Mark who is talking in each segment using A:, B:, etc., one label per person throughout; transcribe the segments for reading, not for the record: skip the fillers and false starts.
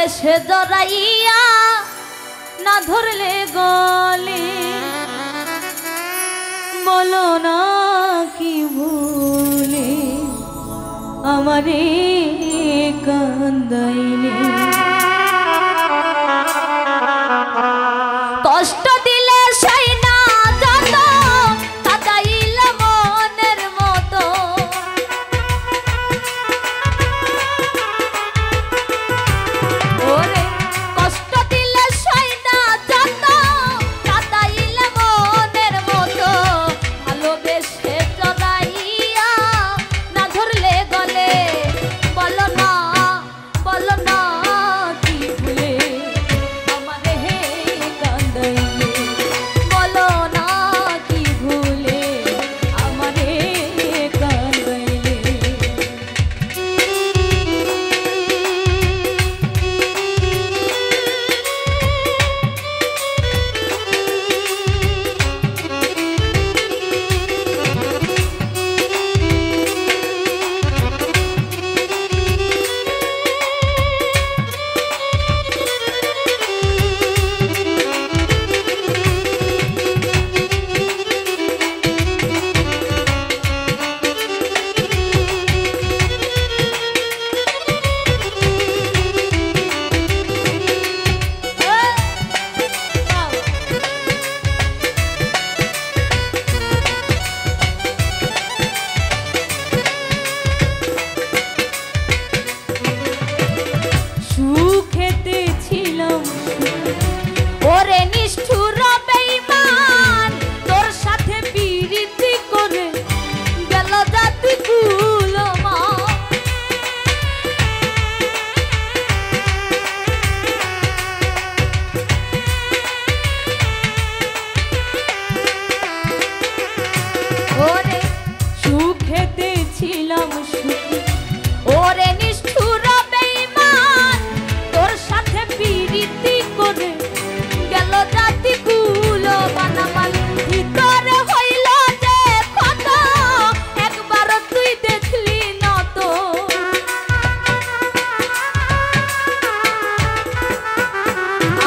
A: ভালোবেসে জড়াইয়া না ধরলে গলে বলো না কি ভুলে আমারে কান্দাইলে কষ্ট দিলে সাই না যত কাদাইল মনের মতো ওরে কষ্ট দিলে সাই না যত কাদাইল মনের মতো ভালোবেসে জড়াইয়া না ধরলে গলে বলো না কি ভুলে আমারে কান্দাইলে বলো না কি ভুলে আমারে কান্দাইলে ওরে নিষ্ঠুর বেঈমান তোর সাথে পিরিতি করে গেল জাতি কুলমা ওরে সুখেতে ছিলাম সুখী ওরে নিষ্ঠুর বেঈমান তোর সাথে পিরিতি করে গেল জাতি কুলো বানামান ভিতরে হইল যে কত একবার তুই দেখলি না তো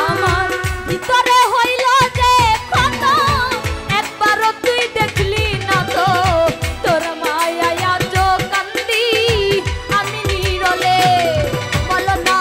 A: আমার ভিতরে হইল যে কত একবার তুই দেখলি না তো তোর মায়া আজো কান্দি আমি নীরলে বলো না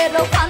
A: বুকের